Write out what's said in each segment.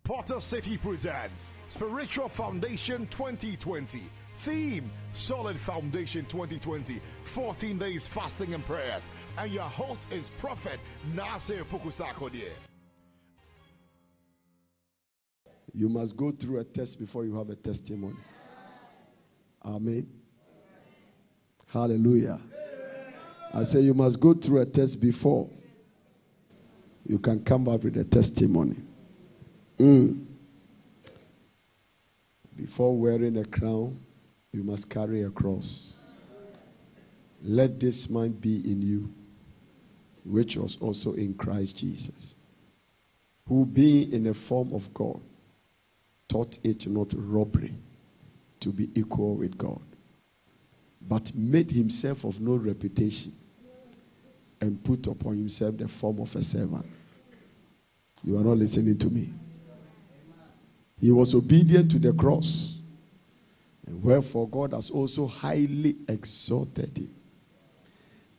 Potter City presents Spiritual Foundation 2020. Theme, Solid Foundation 2020. 14 days fasting and prayers. And your host is Prophet Nasir Pukusakodie. You must go through a test before you have a testimony. Amen. Hallelujah. I say you must go through a test before you can come up with a testimony. Before wearing a crown, you must carry a cross. Let this mind be in you, which was also in Christ Jesus, who being in the form of God, thought it not robbery to be equal with God, but made himself of no reputation and put upon himself the form of a servant. You are not listening to me. He was obedient to the cross, and wherefore God has also highly exalted him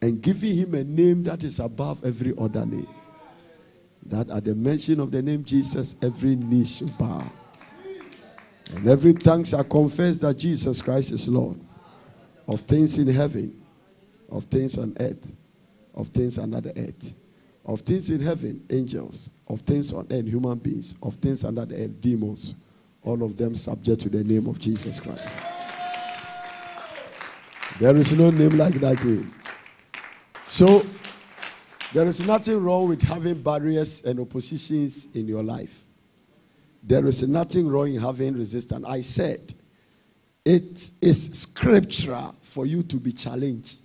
and given him a name that is above every other name, that at the mention of the name Jesus, every knee shall bow and every tongue shall confess that Jesus Christ is Lord, of things in heaven, of things on earth, of things under the earth, of things in heaven, angels, of things on earth, human beings, of things under the earth, demons, all of them subject to the name of Jesus Christ. There is no name like that name. So, there is nothing wrong with having barriers and oppositions in your life. There is nothing wrong in having resistance. I said, it is scriptural for you to be challenged,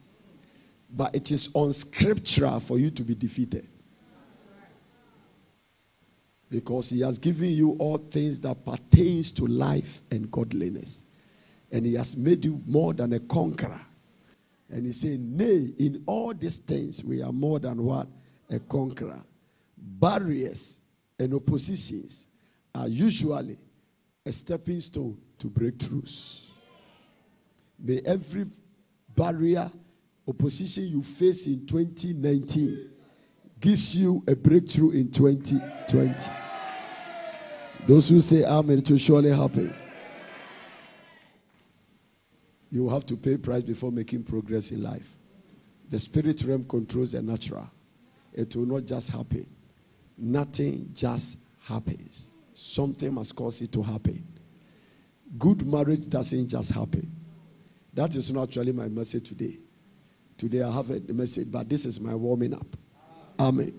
but it is unscriptural for you to be defeated. Because he has given you all things that pertains to life and godliness. And he has made you more than a conqueror. And he said, nay, in all these things we are more than what? A conqueror. Barriers and oppositions are usually a stepping stone to breakthroughs. May every barrier, opposition you face in 2019 gives you a breakthrough in 2020. Those who say amen, it will surely happen. You have to pay price before making progress in life. The spirit realm controls the natural. It will not just happen. Nothing just happens. Something must cause it to happen. Good marriage doesn't just happen. That is not actually my message today. Today I have a message, but this is my warming up. Amen.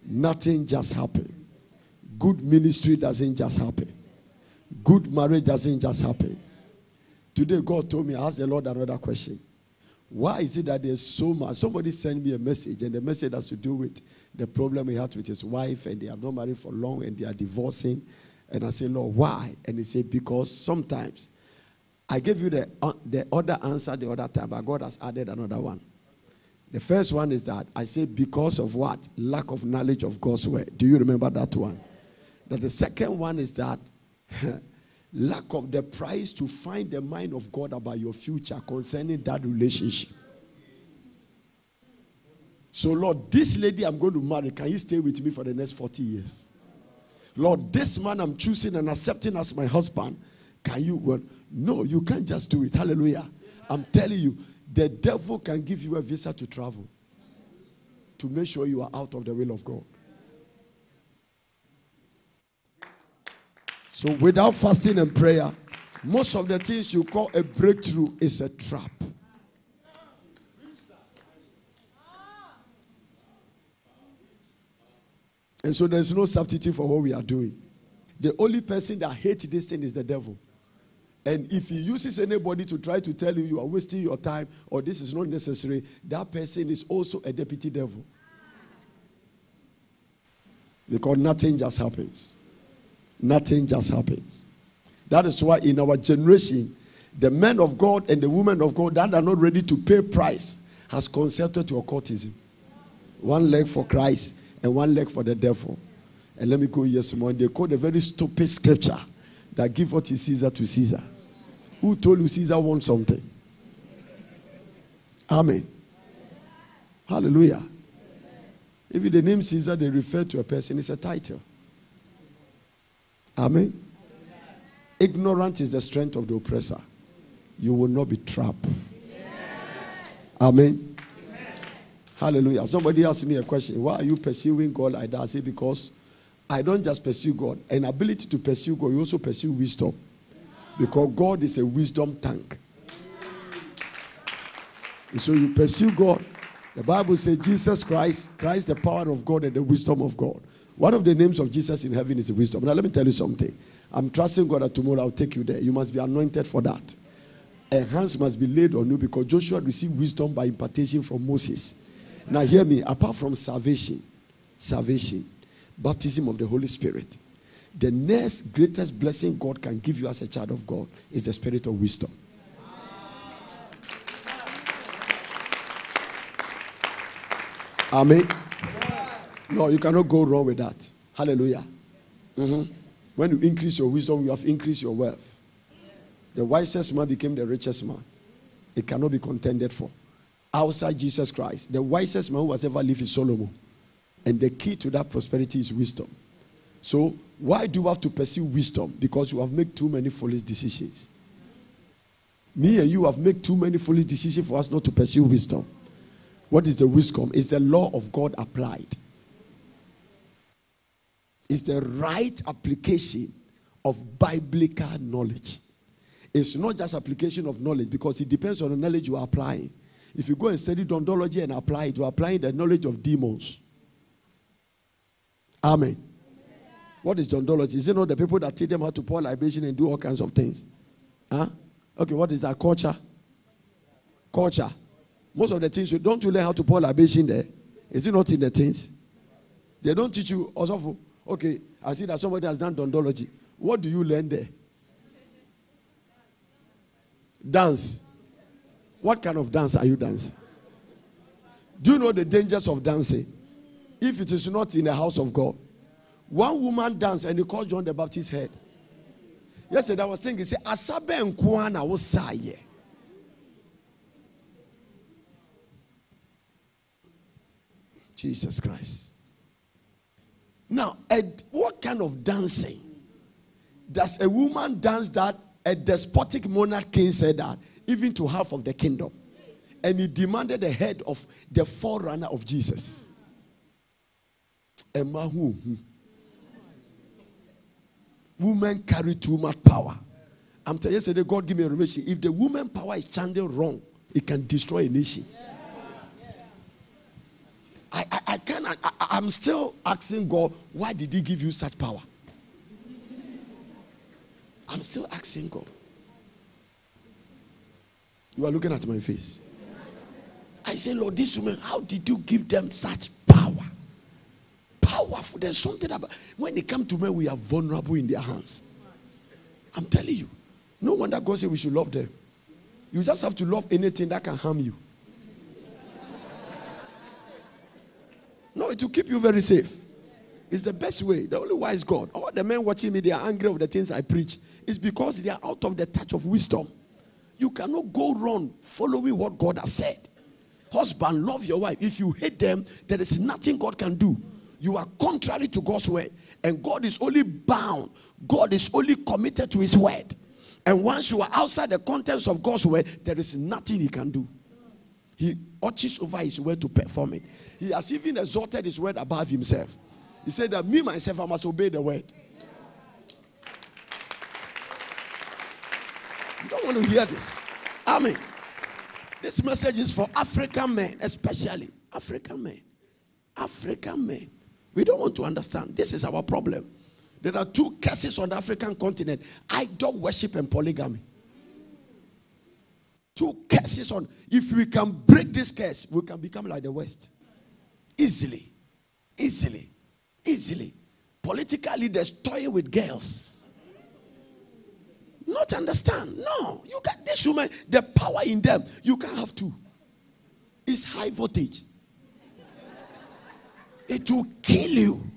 Nothing just happens. Good ministry doesn't just happen. Good marriage doesn't just happen. Today God told me, I asked the Lord another question. Why is it that there's so much? Somebody sent me a message, and the message has to do with the problem he had with his wife, and they have not married for long, and they are divorcing. And I said, Lord, why? And he said, because sometimes I gave you the other answer the other time, but God has added another one. The first one is that I say because of what? Lack of knowledge of God's word. Do you remember that one? That the second one is that lack of the price to find the mind of God about your future concerning that relationship. So Lord, this lady I'm going to marry, can you stay with me for the next 40 years? Lord, this man I'm choosing and accepting as my husband, can you? Well, no, you can't just do it. Hallelujah. I'm telling you, the devil can give you a visa to travel to make sure you are out of the will of God. So without fasting and prayer, most of the things you call a breakthrough is a trap. And so there's no substitute for what we are doing. The only person that hates this thing is the devil. And if he uses anybody to try to tell you you are wasting your time or this is not necessary, that person is also a deputy devil. Because nothing just happens. Nothing just happens. That is why in our generation, the men of God and the women of God that are not ready to pay price has consented to occultism. One leg for Christ and one leg for the devil. And let me go here some more. They quote a very stupid scripture that give what is Caesar to Caesar. Who told you Caesar wants something? Amen. Hallelujah. If the name Caesar, they refer to a person, it's a title. Amen. Ignorance is the strength of the oppressor. You will not be trapped. Amen. Hallelujah. Somebody asked me a question. Why are you pursuing God like that? I say, because I don't just pursue God. An ability to pursue God, you also pursue wisdom. Because God is a wisdom tank. And so you pursue God. The Bible says Jesus Christ, the power of God and the wisdom of God. One of the names of Jesus in heaven is the wisdom. Now let me tell you something. I'm trusting God that tomorrow I'll take you there. You must be anointed for that. A hands must be laid on you because Joshua received wisdom by impartation from Moses. Now hear me. Apart from salvation, baptism of the Holy Spirit, the next greatest blessing God can give you as a child of God is the spirit of wisdom. Amen. No, you cannot go wrong with that. Hallelujah. When you increase your wisdom, you have increased your wealth. The wisest man became the richest man. It cannot be contended for. Outside Jesus Christ, the wisest man who has ever lived is Solomon. And the key to that prosperity is wisdom. So, why do you have to pursue wisdom? Because you have made too many foolish decisions. Me and you have made too many foolish decisions for us not to pursue wisdom. What is the wisdom? It's the law of God applied. It's the right application of biblical knowledge. It's not just application of knowledge because it depends on the knowledge you are applying. If you go and study dondology and apply it, you are applying the knowledge of demons. Amen. What is dondology? Is it not the people that teach them how to pour libation and do all kinds of things? Huh? Okay, what is that? Culture? Culture. Most of the things, don't you learn how to pour libation there? Is it not in the things? They don't teach you also. Okay, I see that somebody has done dondology. What do you learn there? Dance. What kind of dance are you dancing? Do you know the dangers of dancing? If it is not in the house of God. One woman danced and he called John the Baptist's head. Yesterday I was thinking, say, Asabe and Kwana was saye. Jesus Christ. Now, what kind of dancing? Does a woman dance that a despotic monarch king said that even to half of the kingdom? And he demanded the head of the forerunner of Jesus. Emma who? Women carry too much power. I'm telling you, yesterday God gave me a revelation. If the woman power is channeled wrong, it can destroy a nation. I'm still asking God, why did he give you such power? I'm still asking God. You are looking at my face. I say, Lord, these women, how did you give them such power? Powerful. There's something about when they come to men, we are vulnerable in their hands. I'm telling you. No wonder God said we should love them. You just have to love anything that can harm you. No, it will keep you very safe. It's the best way. The only wise God. All the men watching me, they are angry of the things I preach. It's because they are out of the touch of wisdom. You cannot go wrong following what God has said. Husband, love your wife. If you hate them, there is nothing God can do. You are contrary to God's word. And God is only bound. God is only committed to his word. And once you are outside the contents of God's word, there is nothing he can do. He watches over his word to perform it. He has even exalted his word above himself. He said that me, myself, I must obey the word. You don't want to hear this. Amen. This message is for African men, especially African men. African men. We don't want to understand. This is our problem. There are two curses on the African continent: idol worship and polygamy. Two curses on. If we can break this curse, we can become like the West. Easily. Easily. Easily. Political leaders toy with girls. Not understand. No. You got this woman, the power in them. You can't have two. It's high voltage. It will kill you.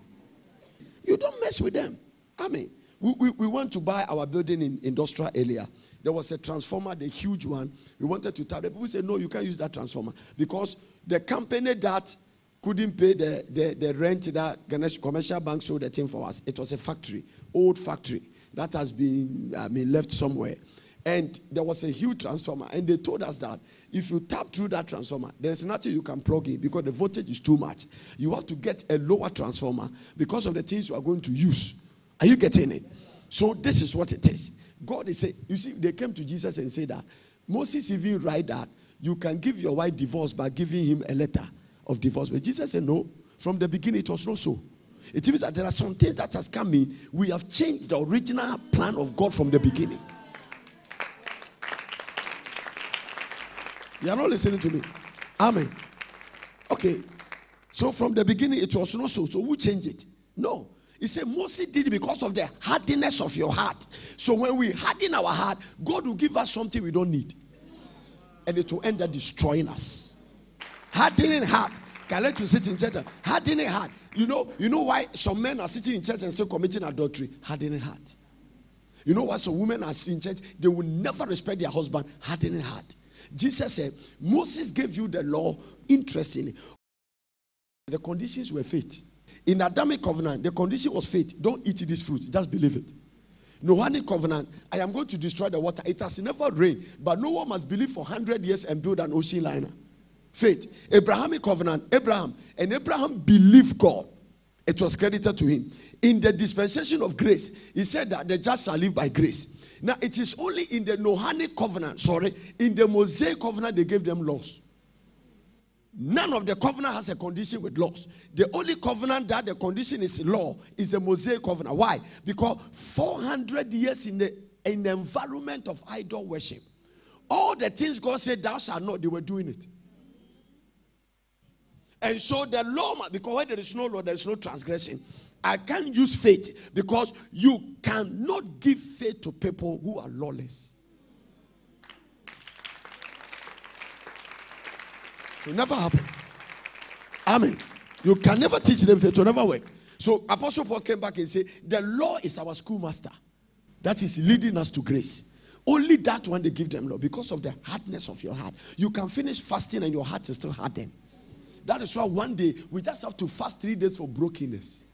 You don't mess with them. I mean, we went to buy our building in industrial area. There was a transformer, the huge one. We wanted to tap. The people said, no, you can't use that transformer. Because the company that couldn't pay the rent that commercial bank sold the thing for us, it was a factory. old factory that has been left somewhere. And there was a huge transformer. And they told us that if you tap through that transformer, there's nothing you can plug in because the voltage is too much. You have to get a lower transformer because of the things you are going to use. Are you getting it? So this is what it is. God is saying, you see, they came to Jesus and said that Moses even write that you can give your wife divorce by giving him a letter of divorce. But Jesus said, no, from the beginning it was not so. It means that there are some things that has come in. We have changed the original plan of God from the beginning. You are not listening to me. Amen. Okay. So from the beginning it was not so. So who changed it? No. He said Moses did it because of the hardness of your heart. So when we harden our heart, God will give us something we don't need. And it will end up destroying us. Hardening heart can let you sit in church. Hardening heart. You know why some men are sitting in church and still committing adultery? Hardening heart. You know why some women are in church? They will never respect their husband. Hardening heart. Jesus said, Moses gave you the law. Interestingly, the conditions were faith. In Adamic covenant, the condition was faith. Don't eat this fruit. Just believe it. Noahic covenant, I am going to destroy the water. It has never rained, but no one must believe for 100 years and build an ocean liner. Faith. Abrahamic covenant, Abraham believed God. It was credited to him. In the dispensation of grace, he said that the just shall live by grace. Now, it is only in the Noahic covenant, in the Mosaic covenant, they gave them laws. None of the covenant has a condition with laws. The only covenant that the condition is law is the Mosaic covenant. Why? Because 400 years in the environment of idol worship, all the things God said thou shalt not, they were doing it. And so the law, because where there is no law, there is no transgression. I can't use faith because you cannot give faith to people who are lawless. It will never happen. Amen. You can never teach them faith. It will never work. So Apostle Paul came back and said, the law is our schoolmaster. That is leading us to grace. Only that one they give them law because of the hardness of your heart. You can finish fasting and your heart is still hardened. That is why one day we just have to fast 3 days for brokenness.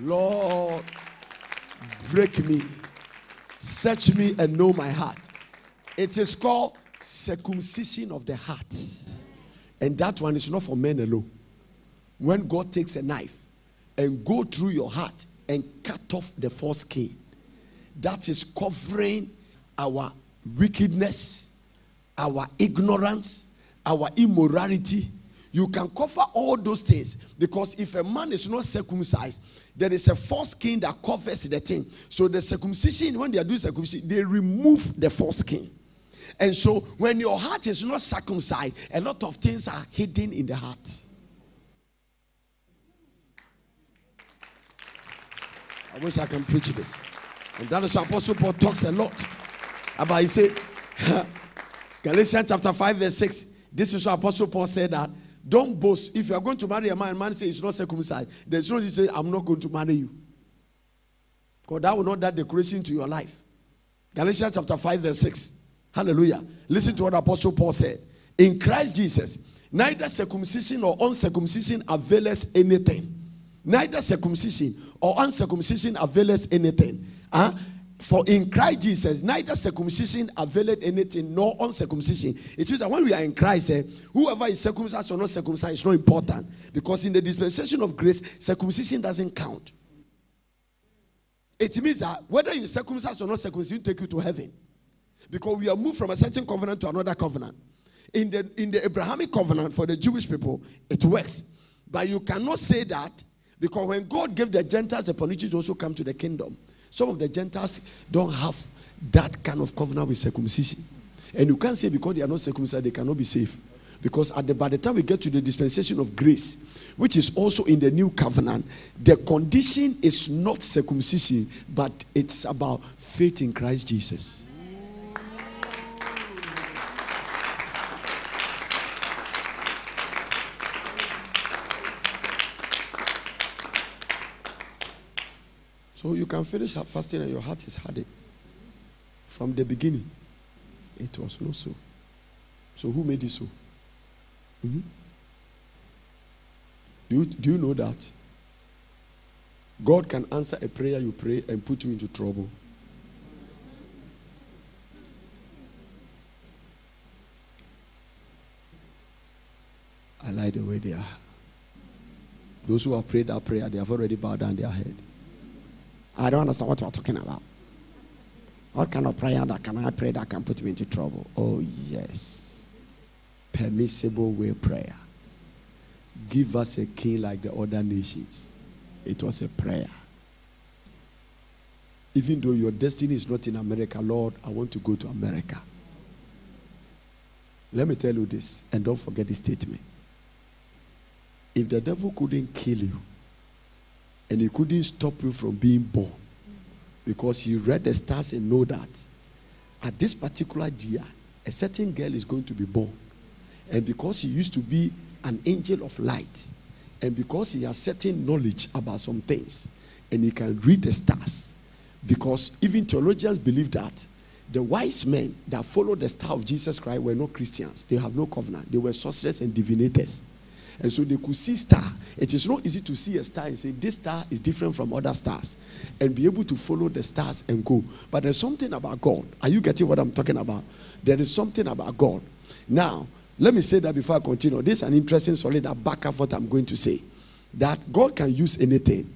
Lord, break me, search me and know my heart. It is called circumcision of the heart. And that one is not for men alone. When God takes a knife and go through your heart and cut off the foreskin, that is covering our wickedness, our ignorance, our immorality. You can cover all those things because if a man is not circumcised, there is a foreskin that covers the thing. So the circumcision, when they are doing circumcision, they remove the foreskin. And so when your heart is not circumcised, a lot of things are hidden in the heart. I wish I can preach this. And that is why Apostle Paul talks a lot about, he said, Galatians chapter 5 verse 6. This is why Apostle Paul said that don't boast. If you are going to marry a man says he's not circumcised, there's no reason I'm not going to marry you. Because that will not add decoration to your life. Galatians chapter 5 verse 6. Hallelujah. Listen to what Apostle Paul said. In Christ Jesus, neither circumcision or uncircumcision availeth anything. Neither circumcision or uncircumcision availeth anything. For in Christ Jesus, neither circumcision availeth anything, nor uncircumcision. It means that when we are in Christ, whoever is circumcised or not circumcised is not important. Because in the dispensation of grace, circumcision doesn't count. It means that whether you're circumcised or not circumcised, take you to heaven. Because we are moved from a certain covenant to another covenant. In the Abrahamic covenant for the Jewish people, it works. But you cannot say that because when God gave the Gentiles the opportunity to also come to the kingdom, some of the Gentiles don't have that kind of covenant with circumcision. And you can't say because they are not circumcised, they cannot be saved. Because by the time we get to the dispensation of grace, which is also in the new covenant, the condition is not circumcision, but it's about faith in Christ Jesus. So you can finish fasting and your heart is hardened. From the beginning, it was not so. So who made it so? Mm-hmm. Do you know that? God can answer a prayer you pray and put you into trouble. I like the way they are. Those who have prayed that prayer, they have already bowed down their head. I don't understand what you are talking about. What kind of prayer that can I pray that can put me into trouble? Oh, yes. Permissible way prayer. Give us a king like the other nations. It was a prayer. Even though your destiny is not in America, Lord, I want to go to America. Let me tell you this, and don't forget this statement. If the devil couldn't kill you, and he couldn't stop you from being born, because he read the stars and know that at this particular year, a certain girl is going to be born. And because he used to be an angel of light, and because he has certain knowledge about some things, and he can read the stars, because even theologians believe that the wise men that followed the star of Jesus Christ were not Christians. They have no covenant. They were sorcerers and divinators. And so they could see star. It is not easy to see a star and say, this star is different from other stars, and be able to follow the stars and go. But there's something about God. Are you getting what I'm talking about? There is something about God. Now, let me say that before I continue. This is an interesting solid that back up what I'm going to say. That God can use anything.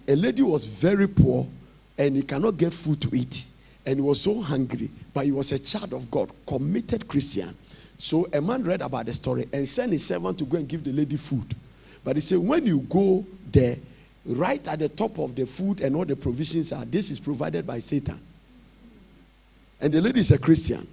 A lady was very poor, and he cannot get food to eat. And he was so hungry, but he was a child of God, committed Christian. So a man read about the story and sent his servant to go and give the lady food. But he said, when you go there, right at the top of the food and all the provisions are, this is provided by Satan. And the lady is a Christian.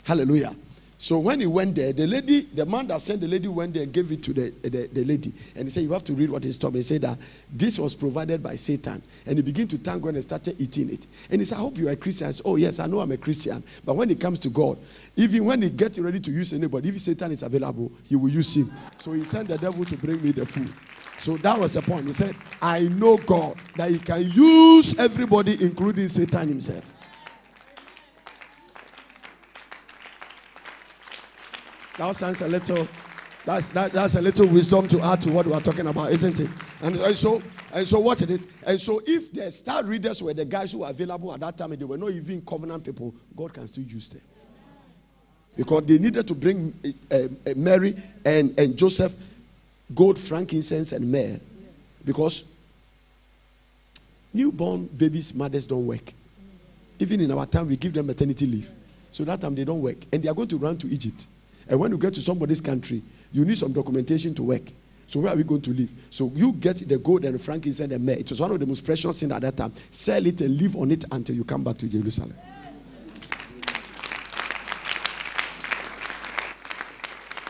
Hallelujah. So when he went there, the man that sent the lady went there and gave it to the lady. And he said, you have to read what is top. He said that this was provided by Satan. And he began to thank God and started eating it. And he said, I hope you are a Christian. I said, oh yes, I know I'm a Christian. But when it comes to God, even when he gets ready to use anybody, if Satan is available, he will use him. So he sent the devil to bring me the food. So that was the point. He said, I know God, that he can use everybody, including Satan himself. That sounds a little, that's a little wisdom to add to what we are talking about, isn't it? And so watch this. And so if the star readers were the guys who were available at that time and they were not even covenant people, God can still use them. Because they needed to bring Mary and Joseph gold, frankincense, and myrrh. Because newborn babies' mothers don't work. Even in our time, we give them maternity leave. So that time they don't work. And they are going to run to Egypt. And when you get to somebody's country, you need some documentation to work. So where are we going to live? So you get the gold and the frankincense and myrrh. It was one of the most precious things at that time. Sell it and live on it until you come back to Jerusalem.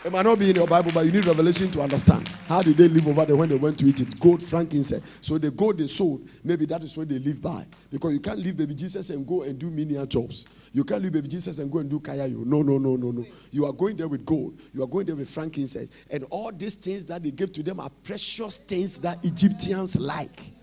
It might not be in your Bible, but you need revelation to understand. How did they live over there when they went to Egypt? Gold, frankincense. So the gold they sold, maybe that is what they live by. Because you can't leave baby Jesus and go and do menial jobs. You can't leave baby Jesus and go and do kayayo. No. You are going there with gold. You are going there with frankincense. And all these things that they gave to them are precious things that Egyptians like.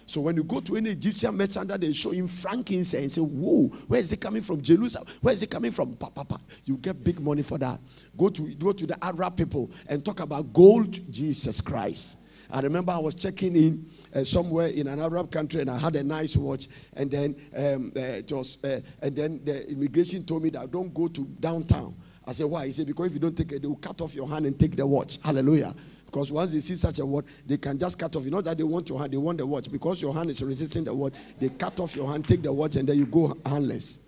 So when you go to any Egyptian merchant that they show him frankincense and say, whoa, where is it coming from? Jerusalem. Where is it coming from? Papa. You get big money for that. Go to the Arab people and talk about gold, Jesus Christ. I remember I was checking in somewhere in an Arab country and I had a nice watch, and then and then the immigration told me that don't go to downtown. I said, why? He said, because if you don't take it, they will cut off your hand and take the watch. Hallelujah. Because once they see such a watch, they can just cut off. You know that they want your hand, they want the watch. Because your hand is resisting the watch, they cut off your hand, take the watch, and then you go handless.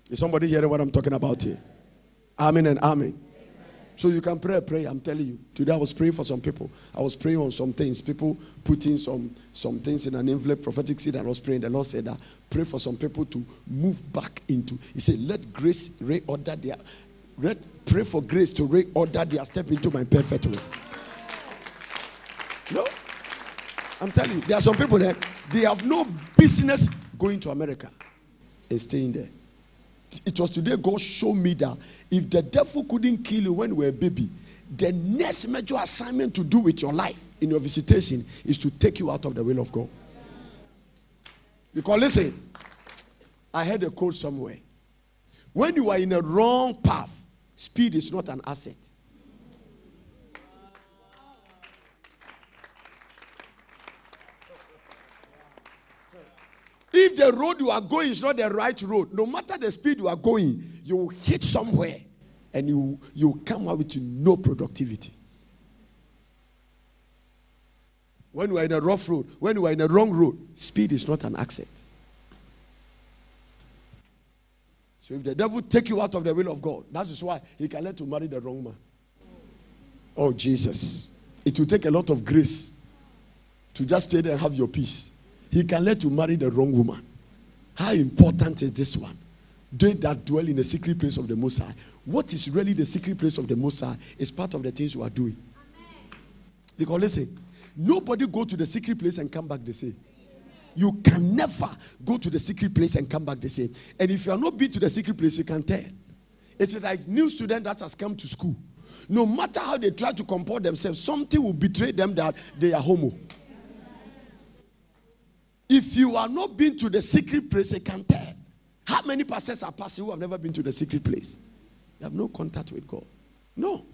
Is somebody hearing what I'm talking about here? Amen and amen. So you can pray a prayer, I'm telling you. Today I was praying for some people. I was praying on some things. People putting some things in an envelope, prophetic seed, and I was praying. The Lord said that pray for some people to move back into. He said, let grace reorder their... Pray for grace to reorder their step into my perfect will. No? I'm telling you, there are some people there, they have no business going to America and staying there. It was today God showed me that if the devil couldn't kill you when you were a baby, the next major assignment to do with your life in your visitation is to take you out of the will of God. Because listen, I heard a quote somewhere. When you are in a wrong path, speed is not an asset. if the road you are going is not the right road, no matter the speed you are going, you will hit somewhere and you come out with no productivity. When you are in a rough road, when you are in a wrong road, speed is not an asset. So if the devil take you out of the will of God, that is why he can let you marry the wrong man. Oh, Jesus. It will take a lot of grace to just stay there and have your peace. He can let you marry the wrong woman. How important is this one? They that dwell in the secret place of the Most High. What is really the secret place of the Most High is part of the things you are doing. Because listen, nobody go to the secret place and come back the same. You can never go to the secret place and come back the same. And if you are not been to the secret place, you can tell. It is like new student that has come to school. No matter how they try to comport themselves, something will betray them that they are homo. If you are not been to the secret place, you can tell. How many pastors are pastors who have never been to the secret place? You have no contact with God. No.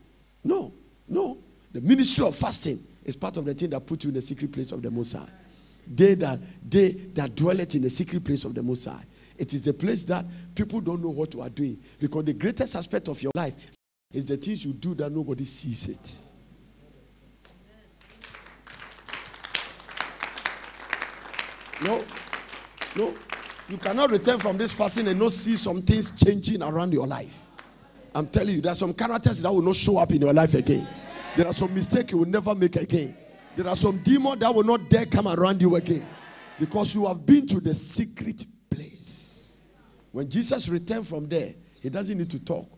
The ministry of fasting is part of the thing that put you in the secret place of the Most High. They that dwelleth in the secret place of the Most High. It is a place that people don't know what you are doing. Because the greatest aspect of your life is the things you do that nobody sees it. No. You cannot return from this fasting and not see some things changing around your life. I'm telling you, there are some characters that will not show up in your life again. There are some mistakes you will never make again. There are some demons that will not dare come around you again. Because you have been to the secret place. When Jesus returned from there, he doesn't need to talk.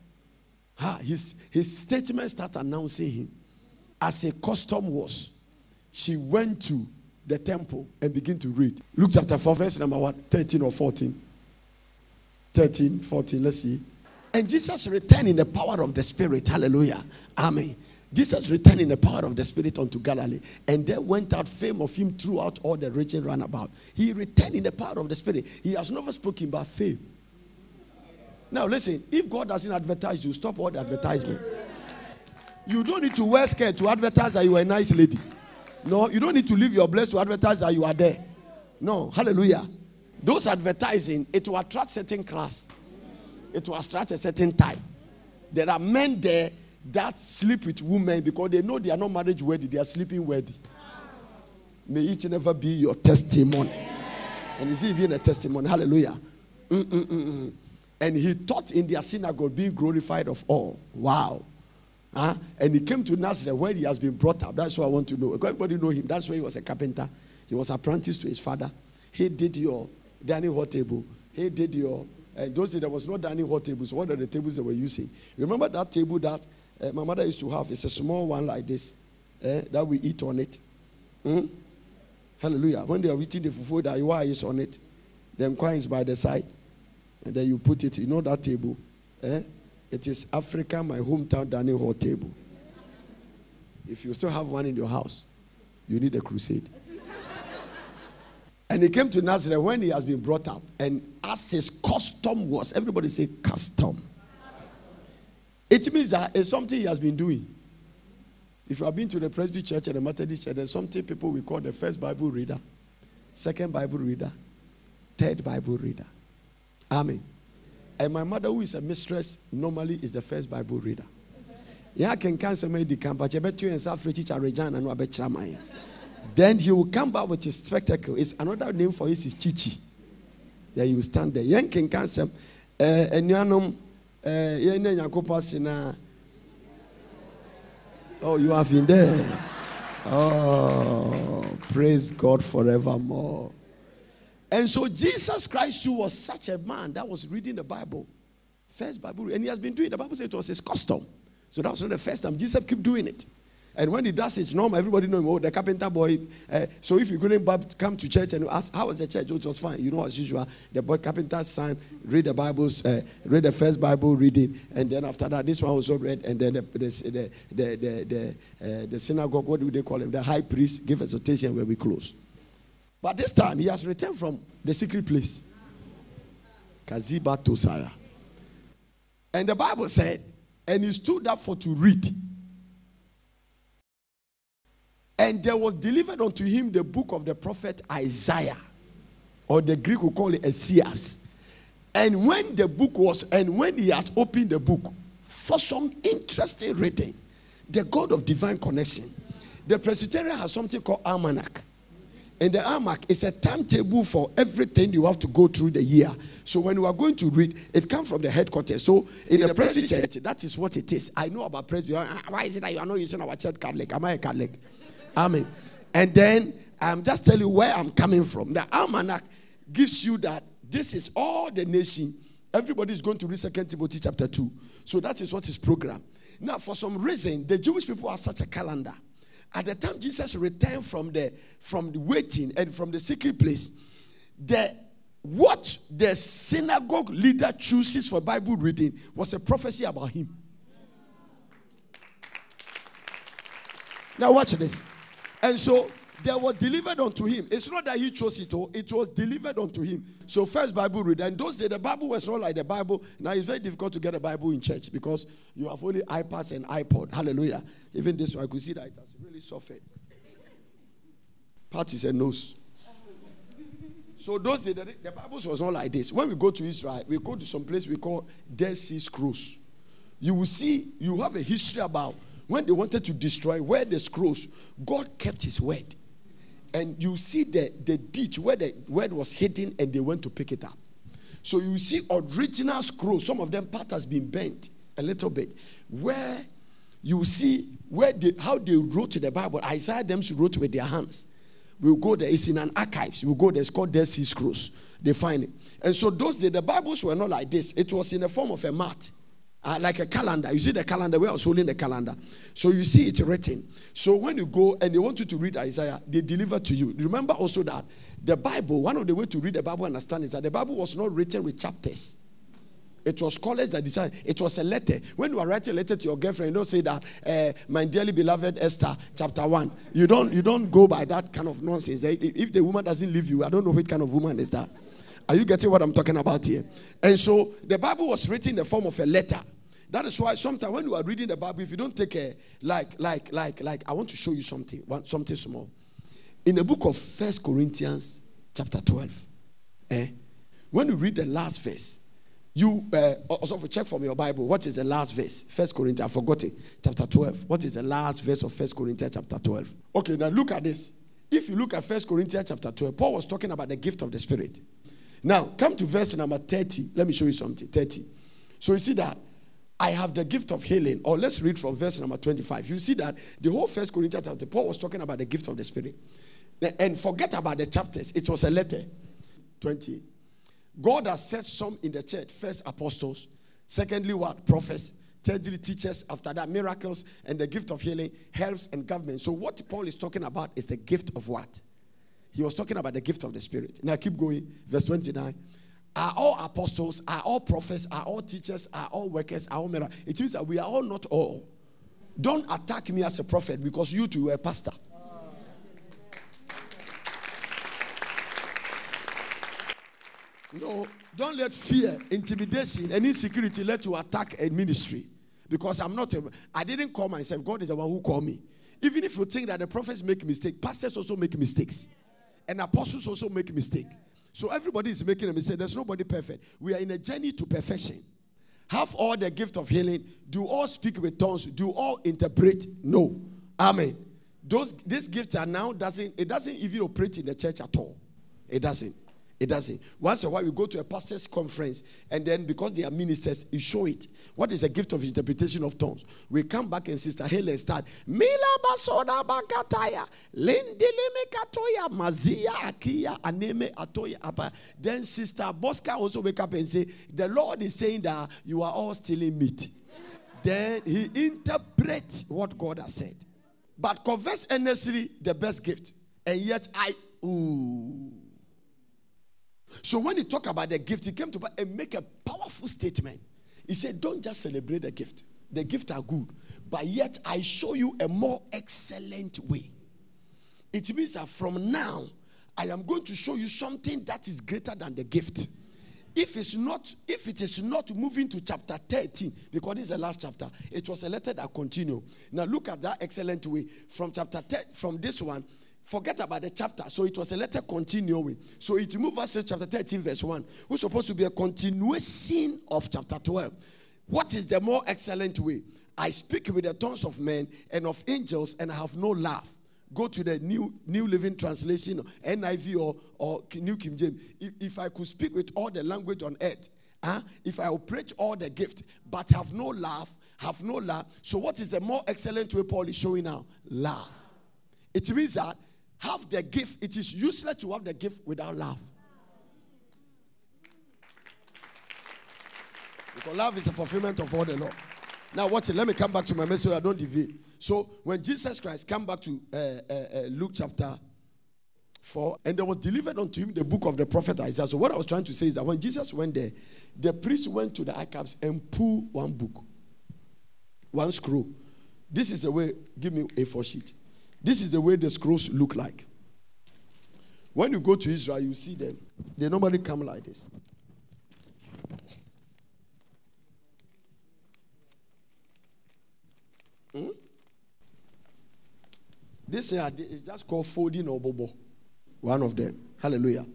His statement started announcing him. As a custom was, she went to the temple and began to read. Luke chapter 4, verse number 13 or 14. 13, 14, let's see. And Jesus returned in the power of the Spirit. Hallelujah. Amen. Jesus returned in the power of the Spirit unto Galilee. And there went out fame of him throughout all the region round about. He returned in the power of the Spirit. He has never spoken about fame. Now listen, if God doesn't advertise you, stop all the advertisement. You don't need to wear skirt to advertise that you are a nice lady. No, you don't need to leave your place to advertise that you are there. No, hallelujah. Those advertising, it will attract certain class. It will attract a certain type. There are men there that sleep with women because they know they are not marriage worthy, they are sleeping worthy. May it never be your testimony. And it's even a testimony. Hallelujah. And he taught in their synagogue, being glorified of all. Wow. And he came to Nazareth where he has been brought up. That's what I want to know. Everybody know him. That's why he was a carpenter. He was apprenticed to his father. He did your dining hall table. He did your... those days there was no dining hall tables. What are the tables they were using? Remember that table that my mother used to have? It's a small one like this. That we eat on it. Hallelujah. When they are eating the fufu, the iwa is on it. The coins by the side. And then you put it, you know that table. It is Africa, my hometown dining hall table. If you still have one in your house, you need a crusade. And he came to Nazareth when he has been brought up. And as his custom was, everybody say custom. It means that it's something he has been doing. If you have been to the Presby Church and the Methodist Church, there's something people will call the first Bible reader, second Bible reader, third Bible reader. Amen. And my mother, who is a mistress, normally is the first Bible reader. Yeah, can cancel my decamp, but you bet you and South teacher Regina and Wabet Chamaya. Then he will come back with his spectacle. It's another name for it is Chichi. Then you stand there. Yan can cancel. And Yanum, oh, you have been there. Oh, praise God forevermore. And so Jesus Christ too was such a man that was reading the Bible. First Bible. And he has been doing, the Bible says it was his custom. So that was not the first time. Jesus kept doing it. And when he does it, it's normal. Everybody knows him. Oh, the carpenter boy. So if you couldn't come to church and ask, how was the church? Oh, it was fine. You know, as usual, the boy carpenter's son read the Bibles, read the first Bible reading. And then after that, this one also read. And then the synagogue, what do they call him? The high priest gave exhortation where we close. But this time, he has returned from the secret place. Kaziba Tosaya. And the Bible said, and he stood up to read. And there was delivered unto him the book of the prophet Isaiah. or the Greek will call it Esias. And when he had opened the book, for some interesting reading, the God of divine connection, the Presbyterian has something called almanac. And the almanac is a timetable for everything you have to go through the year. So when you are going to read, it comes from the headquarters. So in the Presby church, that is what it is. I know about Presby. Why is it that you are not using our church Catholic? Am I a Catholic? Amen. And then I'm just telling you where I'm coming from. The almanac gives you that this is all the nation. Everybody is going to read 2 Timothy chapter 2. So that is what is programmed. Now, for some reason, the Jewish people have such a calendar. At the time Jesus returned from the waiting and from the secret place, what the synagogue leader chooses for Bible reading was a prophecy about him. Now watch this. And so they were delivered unto him. It's not that he chose it all. It was delivered unto him. So first Bible reader. And those days the Bible was not like the Bible. Now it's very difficult to get a Bible in church because you have only iPads and iPod. Hallelujah. Even this one, I could see that it has really suffered. Parties and nose. So those days the Bible was not like this. When we go to Israel, we go to some place we call Dead Sea Scrolls. You will see, you have a history about when they wanted to destroy where the scrolls, God kept his word. And you see the ditch where the word was hidden and they went to pick it up. So you see original scrolls. Some of them part has been bent a little bit. Where you see how they wrote the Bible. Isaiah them wrote with their hands. We'll go there. It's in an archives. We'll go there. It's called Dead Sea Scrolls. They find it. And so those days, the Bibles were not like this. It was in the form of a mat. Like a calendar. You see the calendar where I was holding the calendar. So you see it written. So when you go and they want you to read Isaiah, they deliver to you. Remember also that the Bible, one of the ways to read the Bible and understand is that the Bible was not written with chapters. It was scholars that decided. It was a letter. When you are writing a letter to your girlfriend, you don't say that, my dearly beloved Esther, chapter 1. You don't go by that kind of nonsense. If the woman doesn't leave you, I don't know which kind of woman is that. Are you getting what I'm talking about here? And so the Bible was written in the form of a letter. That is why sometimes when you are reading the Bible, if you don't take a, like, I want to show you something small. In the book of 1 Corinthians chapter 12, when you read the last verse, you also check from your Bible, what is the last verse? 1 Corinthians, I forgot it, chapter 12. What is the last verse of 1 Corinthians chapter 12? Okay, now look at this. If you look at 1 Corinthians chapter 12, Paul was talking about the gift of the Spirit. Now, come to verse number 30. Let me show you something, 30. So you see that I have the gift of healing. Or let's read from verse number 25. You see that the whole 1 Corinthians chapter, Paul was talking about the gift of the Spirit. And forget about the chapters. It was a letter. 20. God has set some in the church. First, apostles. Secondly, what? Prophets. Thirdly, teachers. After that, miracles. And the gift of healing, helps, and government. So what Paul is talking about is the gift of what? He was talking about the gift of the Spirit. Now keep going. Verse 29. Are all apostles, are all prophets, are all teachers, are all workers, are all miracles? It means that we are all not all. Don't attack me as a prophet because you too are a pastor. No, don't let fear, intimidation, and insecurity let you attack a ministry. Because I didn't call myself. God is the one who called me. Even if you think that the prophets make mistakes, pastors also make mistakes. And apostles also make mistakes. So everybody is making a mistake. There's nobody perfect. We are in a journey to perfection. Have all the gift of healing. Do all speak with tongues. Do all interpret. No. Amen. These gifts are now it doesn't even operate in the church at all. It doesn't. It doesn't. Once in a while we go to a pastor's conference and then because they are ministers, you show it. What is a gift of interpretation of tongues? We come back and Sister Helen start. Mila basoda bakataya. Lendeleme katoya mazia akia aneme atoya apa. Then Sister Bosca also wake up and say, the Lord is saying that you are all stealing meat. Then he interprets what God has said. But converse earnestly the best gift. And yet So when he talked about the gift, he came to and make a powerful statement. He said, don't just celebrate the gift. The gifts are good. But yet I show you a more excellent way. It means that from now, I am going to show you something that is greater than the gift. If it is not moving to chapter 13, because this is the last chapter, it was a letter that continued. Now look at that excellent way. From chapter 10, from this one, forget about the chapter. So it was a letter continuing. So it moved us to chapter 13, verse 1, which is supposed to be a continuation of chapter 12. What is the more excellent way? I speak with the tongues of men and of angels, and I have no laugh. Go to the New Living Translation, NIV or New King James. If I could speak with all the language on earth, if I operate all the gift, but have no laugh. So what is the more excellent way Paul is showing now? Laugh. It means that have the gift. It is useless to have the gift without love. Because love is the fulfillment of all the law. Now watch it. Let me come back to my message. I don't deviate. So when Jesus Christ came back to Luke chapter 4, and there was delivered unto him the book of the prophet Isaiah. So what I was trying to say is that when Jesus went there, the priest went to the archives and pulled one book, one scroll. This is the way, give me A4 sheet. This is the way the scrolls look like. When you go to Israel, you see them. They normally come like this. This is just called folding or bobo. One of them. Hallelujah.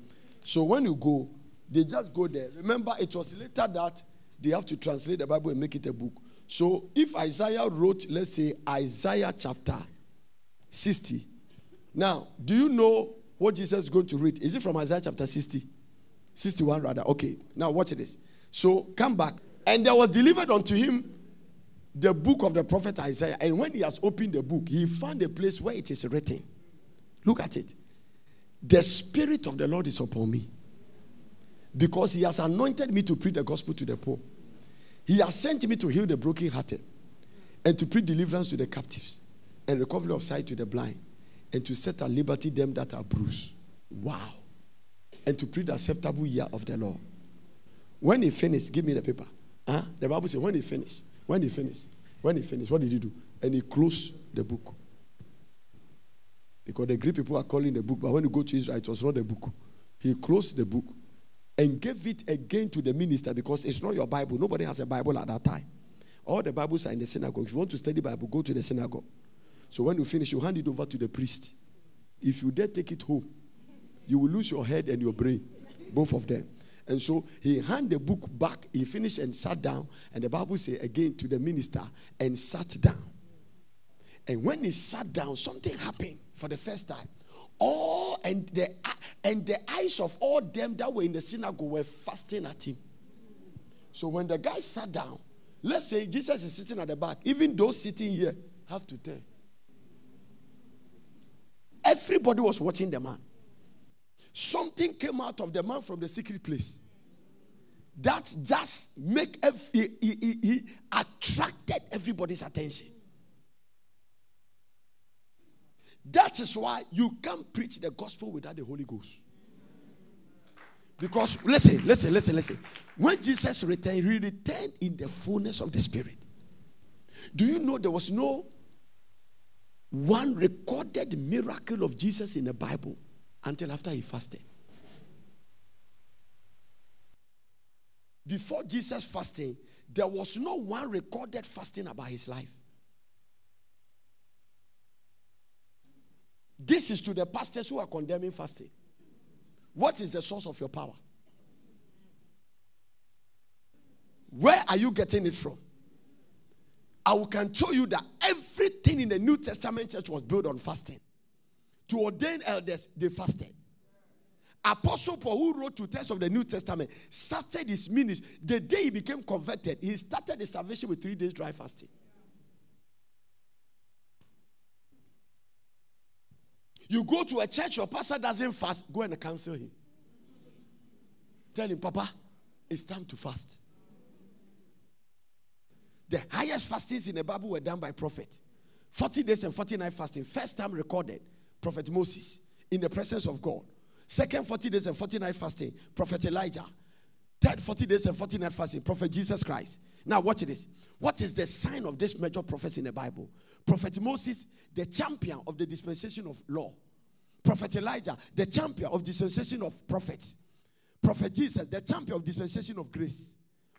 So when you go, they just go there. Remember, it was later that they have to translate the Bible and make it a book. So if Isaiah wrote, let's say, Isaiah chapter 60. Now, do you know what Jesus is going to read? Is it from Isaiah chapter 60? 61 rather. Okay. Now watch this. So come back. And there was delivered unto him the book of the prophet Isaiah. And when he has opened the book, he found a place where it is written. Look at it. The Spirit of the Lord is upon me, because he has anointed me to preach the gospel to the poor. He has sent me to heal the brokenhearted, and to preach deliverance to the captives, and recovery of sight to the blind, and to set at liberty them that are bruised. Wow. And to preach the acceptable year of the Lord. When he finished, give me the paper. The Bible says when he finished, what did he do? And he closed the book. Because the Greek people are calling the book, but when you go to Israel, it was not the book. He closed the book and gave it again to the minister, because it's not your Bible. Nobody has a Bible at that time. All the Bibles are in the synagogue. If you want to study Bible, go to the synagogue. So when you finish, you hand it over to the priest. If you dare take it home, you will lose your head and your brain, both of them. And so he handed the book back. He finished and sat down. And the Bible says again to the minister, and sat down. And when he sat down, something happened for the first time. And the eyes of all them that were in the synagogue were fasting at him. So when the guy sat down, let's say Jesus is sitting at the back. Even those sitting here have to turn. Everybody was watching the man. Something came out of the man from the secret place that just he attracted everybody's attention. That is why you can't preach the gospel without the Holy Ghost. Because listen. When Jesus returned, he returned in the fullness of the Spirit. Do you know there was no one recorded miracle of Jesus in the Bible until after he fasted? Before Jesus fasting, there was no one recorded fasting about his life. This is to the pastors who are condemning fasting. What is the source of your power? Where are you getting it from? I can tell you that everything in the New Testament church was built on fasting. To ordain elders, they fasted. Apostle Paul, who wrote 2 thirds of the New Testament, started his ministry. The day he became converted, he started the salvation with 3 days dry fasting. You go to a church, your pastor doesn't fast, go and counsel him. Tell him, Papa, it's time to fast. The highest fastings in the Bible were done by prophet. 40 days and 40 nights fasting. First time recorded, Prophet Moses in the presence of God. Second 40 days and 40 nights fasting, Prophet Elijah. Third 40 days and 40 nights fasting, Prophet Jesus Christ. Now watch this. What is the sign of this major prophets in the Bible? Prophet Moses, the champion of the dispensation of law. Prophet Elijah, the champion of dispensation of prophets. Prophet Jesus, the champion of dispensation of grace.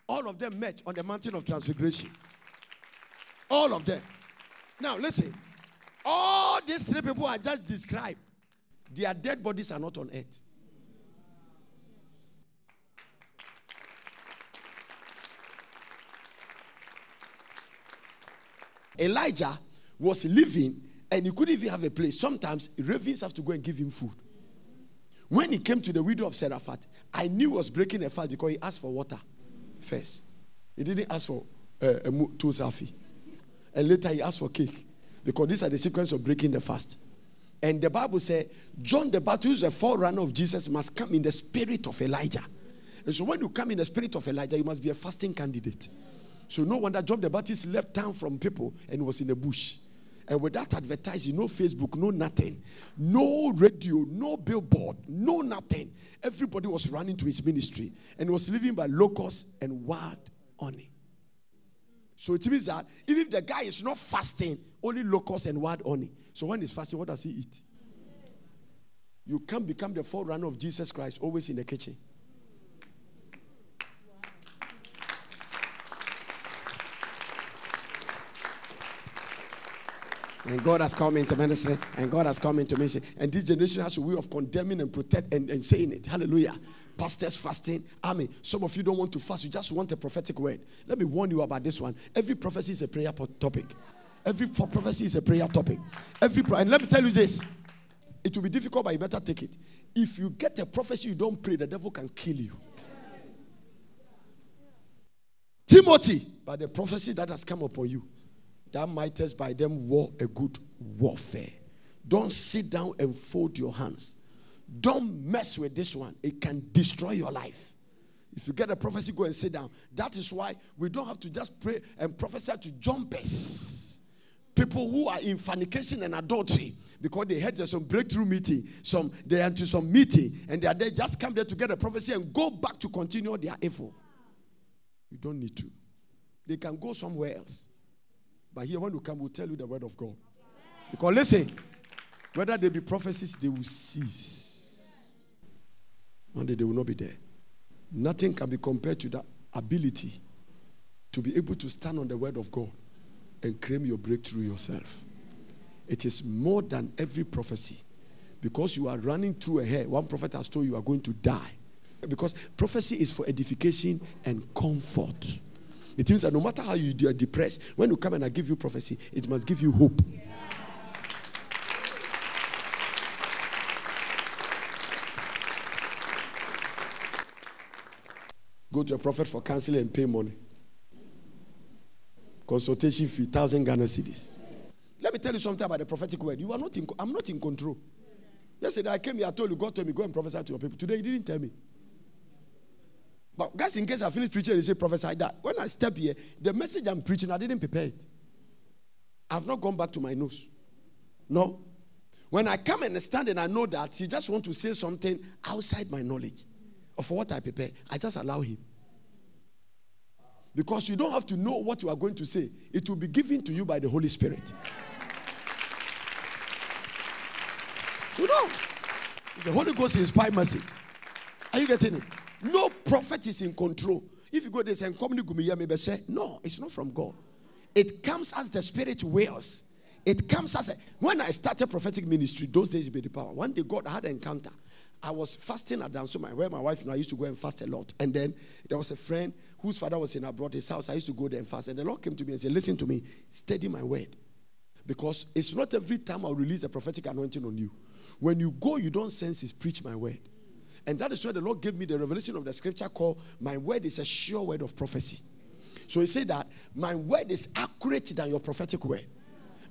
All of them met on the mountain of transfiguration. All of them. Now listen. All these 3 people are just described their dead bodies are not on earth. Elijah was living and he couldn't even have a place. Sometimes ravens have to go and give him food. When he came to the widow of Zarephath, I knew he was breaking a fast because he asked for water first. He didn't ask for two safi. And later he asked for cake, because these are the sequence of breaking the fast. And the Bible says John the Baptist, who is a forerunner of Jesus, must come in the spirit of Elijah. And so when you come in the spirit of Elijah, you must be a fasting candidate. So no wonder John the Baptist left town from people and was in the bush. And without advertising, no Facebook, no nothing, no radio, no billboard, no nothing. Everybody was running to his ministry and was living by locusts and wild honey. So it means that even if the guy is not fasting, only locusts and wild honey. So when he's fasting, what does he eat? You can't become the forerunner of Jesus Christ always in the kitchen. And God has come into ministry. And God has come into ministry. And this generation has a way of condemning and protect and saying it. Hallelujah. Pastors fasting. Amen. Some of you don't want to fast. You just want a prophetic word. Let me warn you about this one. Every prophecy is a prayer topic. Every prophecy is a prayer topic. And let me tell you this. It will be difficult, but you better take it. If you get a prophecy, you don't pray, the devil can kill you. Timothy, by the prophecy that has come upon you, thou mightest by them war a good warfare. Don't sit down and fold your hands. Don't mess with this one. It can destroy your life. If you get a prophecy, go and sit down. That is why we don't have to just pray and prophesy to jumpers. People who are in fornication and adultery because they had some breakthrough meeting, they are into some meeting, and they are there, just come there to get a prophecy and go back to continue their evil. You don't need to. They can go somewhere else. But here, when you come, we'll tell you the word of God. Because listen, whether they be prophecies, they will cease. One day they will not be there. Nothing can be compared to the ability to be able to stand on the word of God and claim your breakthrough yourself. It is more than every prophecy. Because you are running through a hair. One prophet has told you are going to die. Because prophecy is for edification and comfort. It means that no matter how you are depressed, when you come and I give you prophecy, it must give you hope. Go to a prophet for counseling and pay money. Consultation fee, 1,000 Ghana cedis. Let me tell you something about the prophetic word. I'm not in control. Yesterday I came here, I told you, God told me, go and prophesy to your people. Today he didn't tell me. But guys, in case I finish preaching, they say prophesy that. When I step here, the message I'm preaching, I didn't prepare it. I've not gone back to my nose. No. When I come and stand and I know that he just wants to say something outside my knowledge or for what I prepare, I just allow him. Because you don't have to know what you are going to say. It will be given to you by the Holy Spirit. You know, it's a Holy Ghost inspired message. Are you getting it? No prophet is in control. If you go there and come to say, no, it's not from God. It comes as the Spirit wills. It comes as when I started prophetic ministry, those days be the power. One day God had an encounter. I was fasting at Dansoma, where my wife and I used to go and fast a lot. And then there was a friend whose father was in abroad, his house. I used to go there and fast. And the Lord came to me and said, listen to me, study my word. Because it's not every time I'll release a prophetic anointing on you. When you go, you don't sense it's preach my word. And that is why the Lord gave me the revelation of the scripture called, my word is a sure word of prophecy. So he said that my word is accurate than your prophetic word.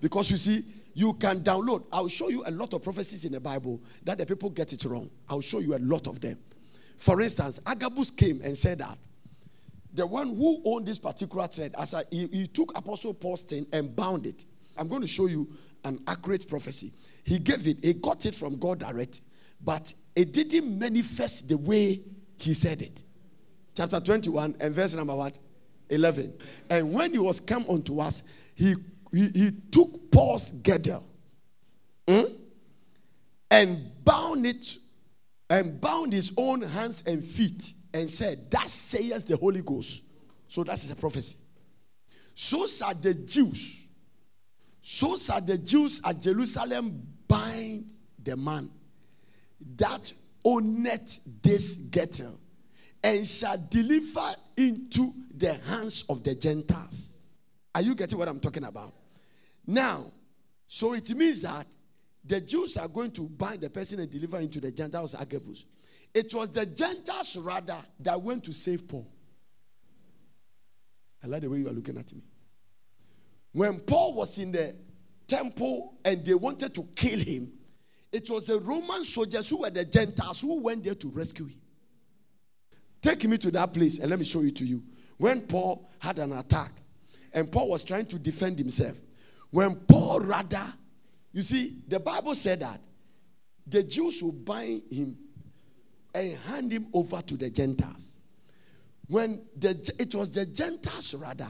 Because you see, you can download. I'll show you a lot of prophecies in the Bible that the people get it wrong. I'll show you a lot of them. For instance, Agabus came and said that the one who owned this particular thread, he took Apostle Paul's thing and bound it. I'm going to show you an accurate prophecy. He got it from God direct, but it didn't manifest the way he said it. Chapter 21 and verse number what? 11. And when he was come unto us, he took Paul's girdle and bound it, and bound his own hands and feet, and said, thus saith the Holy Ghost. So that is a prophecy. So shall the Jews at Jerusalem bind the man that owneth this gettle, and shall deliver into the hands of the Gentiles. Are you getting what I'm talking about? Now, so it means that the Jews are going to bind the person and deliver into the Gentiles. It was the Gentiles rather that went to save Paul. I like the way you are looking at me. When Paul was in the temple and they wanted to kill him, it was the Roman soldiers who were the Gentiles who went there to rescue him. Take me to that place and let me show it to you. When Paul had an attack and Paul was trying to defend himself, when Paul rather, you see, the Bible said that the Jews would bind him and hand him over to the Gentiles. When it was the Gentiles rather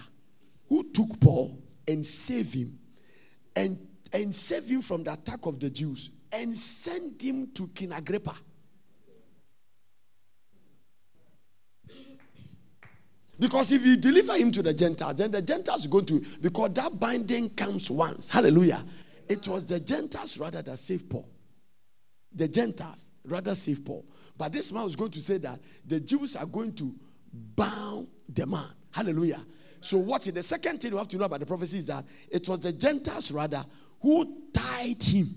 who took Paul and saved him and saved him from the attack of the Jews and sent him to King Agrippa. Because if you deliver him to the Gentiles, then the Gentiles are going to, because that binding comes once. Hallelujah. It was the Gentiles rather that saved Paul. The Gentiles rather saved Paul. But this man was going to say that the Jews are going to bound the man. Hallelujah. So what is the second thing you have to know about the prophecy is that it was the Gentiles rather who tied him.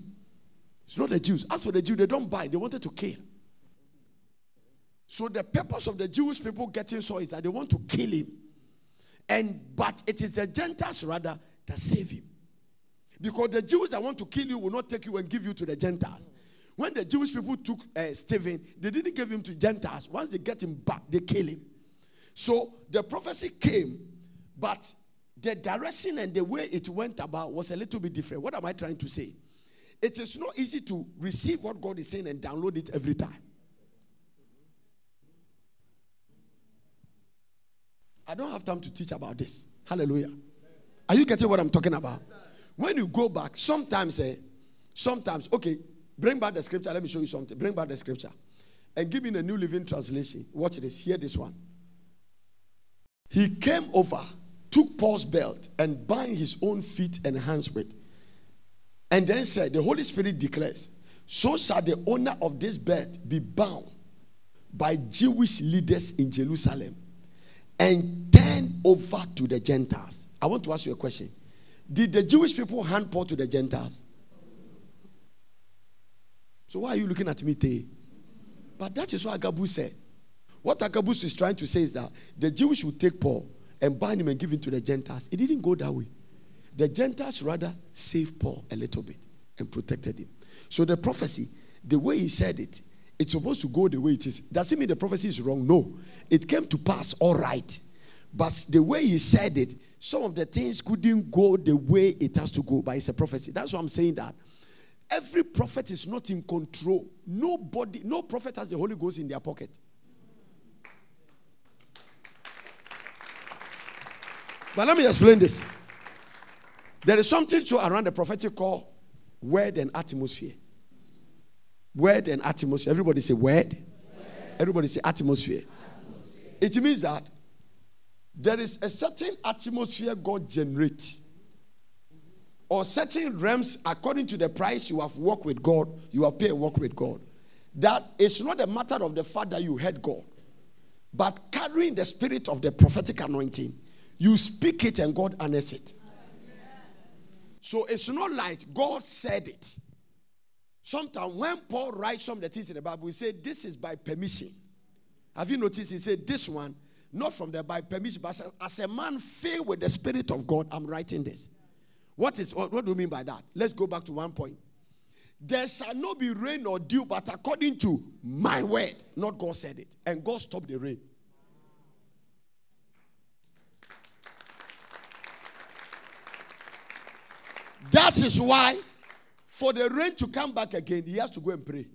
It's not the Jews. As for the Jews, they don't bind. They wanted to kill. So the purpose of the Jewish people getting Saul is that they want to kill him. But it is the Gentiles rather that save him. Because the Jews that want to kill you will not take you and give you to the Gentiles. When the Jewish people took Stephen, they didn't give him to Gentiles. Once they get him back, they kill him. So the prophecy came, but the direction and the way it went about was a little bit different. What am I trying to say? It is not easy to receive what God is saying and download it every time. I don't have time to teach about this. Hallelujah. Are you getting what I'm talking about? When you go back, sometimes, okay, bring back the scripture. Let me show you something. Bring back the scripture. And give me the New Living Translation. Watch this. Hear this one. He came over, took Paul's belt, and bound his own feet and hands with. And then said, the Holy Spirit declares, so shall the owner of this belt be bound by Jewish leaders in Jerusalem and turn over to the Gentiles. I want to ask you a question. Did the Jewish people hand Paul to the Gentiles? So why are you looking at me, Tay? But that is what Agabus said. What Agabus is trying to say is that the Jews would take Paul and bind him and give him to the Gentiles. It didn't go that way. The Gentiles rather saved Paul a little bit and protected him. So the prophecy, the way he said it, it's supposed to go the way it is. Does it mean the prophecy is wrong? No. It came to pass all right. But the way he said it, some of the things couldn't go the way it has to go. But it's a prophecy. That's why I'm saying that. Every prophet is not in control. No prophet has the Holy Ghost in their pocket. But let me explain this. There is something around the prophetic called word and atmosphere. Word and atmosphere. Everybody say word. Everybody say atmosphere. It means that there is a certain atmosphere God generates, or certain realms according to the price you have worked with God, you have paid work with God. That it's not a matter of the fact that you heard God, but carrying the spirit of the prophetic anointing, you speak it and God honors it. So it's not like God said it. Sometimes when Paul writes some of the things in the Bible, he said this is by permission. Have you noticed? He said this one, not from the by permission, but as a man filled with the Spirit of God, I'm writing this. What do you mean by that? Let's go back to one point. There shall not be rain or dew, but according to my word. Not God said it. And God stopped the rain. That is why, for the rain to come back again, he has to go and pray.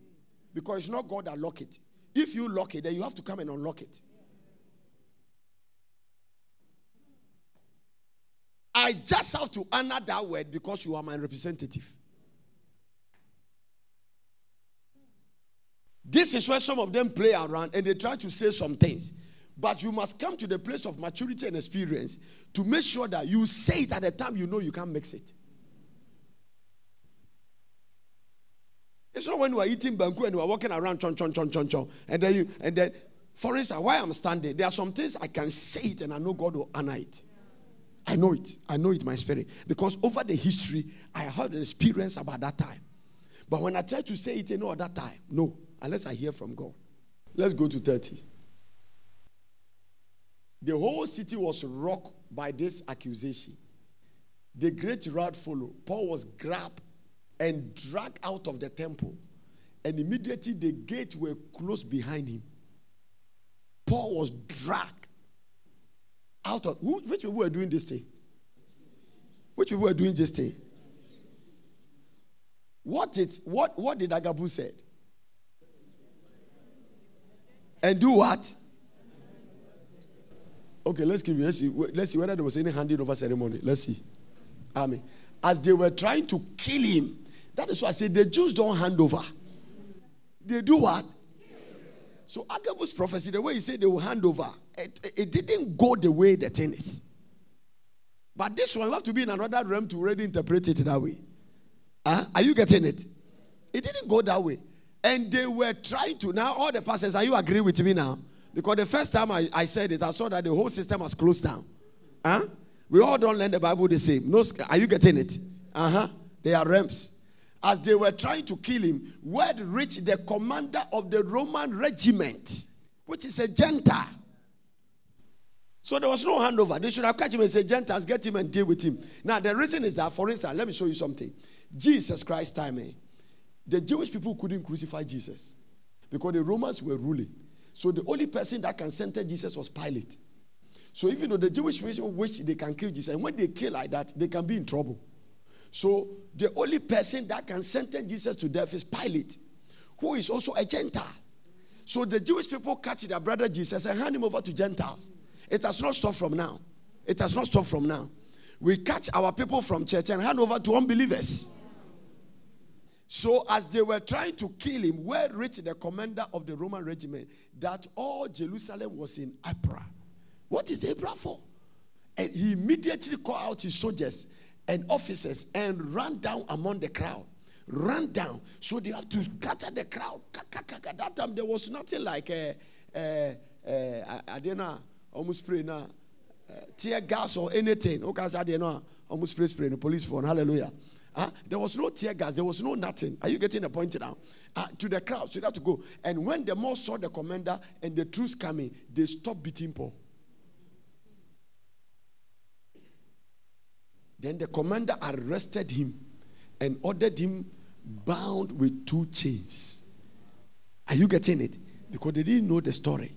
Because it's not God that lock it. If you lock it, then you have to come and unlock it. I just have to honor that word because you are my representative. This is where some of them play around and they try to say some things. But you must come to the place of maturity and experience to make sure that you say it at the time you know you can't mix it. It's not when we are eating banku and we are walking around chon. And then, for instance, while I'm standing, there are some things I can say it and I know God will honor it. I know it in my spirit. Because over the history, I had an experience about that time. But when I try to say it any other time, no, unless I hear from God. Let's go to 30. The whole city was rocked by this accusation. The great crowd followed. Paul was grabbed and dragged out of the temple. And immediately the gates were closed behind him. Paul was dragged out of... Which people were doing this thing? Which people were doing this thing? What did Agabus say? And do what? Okay, let's see whether there was any handing over ceremony. Let's see. Amen. As they were trying to kill him, that is why I said the Jews don't hand over. They do what? So Agabus' prophecy, the way he said they will hand over, it didn't go the way the thing is. But this one, you have to be in another realm to really interpret it that way. Are you getting it? It didn't go that way. And they were trying to, now all the pastors, are you agreeing with me now? Because the first time I said it, I saw that the whole system was closed down. We all don't learn the Bible the same. No, are you getting it? They are realms. As they were trying to kill him, word reached the commander of the Roman regiment, which is a Gentile. So there was no handover. They should have catch him and say, Gentiles, get him and deal with him. Now the reason is that, for instance, let me show you something. Jesus Christ's time, the Jewish people couldn't crucify Jesus because the Romans were ruling. So the only person that can sentence Jesus was Pilate. So even though the Jewish people wish they can kill Jesus, and when they kill like that, they can be in trouble. So the only person that can sentence Jesus to death is Pilate, who is also a Gentile. So the Jewish people catch their brother Jesus and hand him over to Gentiles. It has not stopped from now. It has not stopped from now. We catch our people from church and hand over to unbelievers. So as they were trying to kill him, word reached the commander of the Roman regiment that all Jerusalem was in uproar. What is uproar for? And he immediately called out his soldiers and officers and ran down among the crowd. Ran down. So they have to scatter the crowd. That time there was nothing like I don't know, almost spray now, tear gas or anything. Okay, I don't know, almost spray the police phone. Hallelujah. There was no tear gas. There was no nothing. Are you getting the point now? To the crowd. So you have to go. And when the mob saw the commander and the troops coming, they stopped beating Paul. Then the commander arrested him and ordered him bound with 2 chains. Are you getting it? Because they didn't know the story.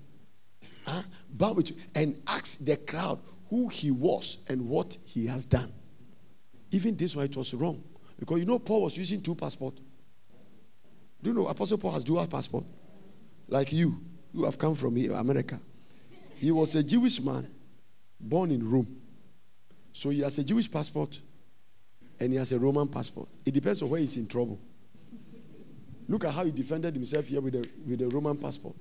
Bound with 2, and asked the crowd who he was and what he has done. Even this one, it was wrong. Because you know Paul was using 2 passports. Do you know Apostle Paul has dual passport? Like you have come from here, America. He was a Jewish man born in Rome. So he has a Jewish passport and he has a Roman passport. It depends on where he's in trouble. Look at how he defended himself here with the Roman passport.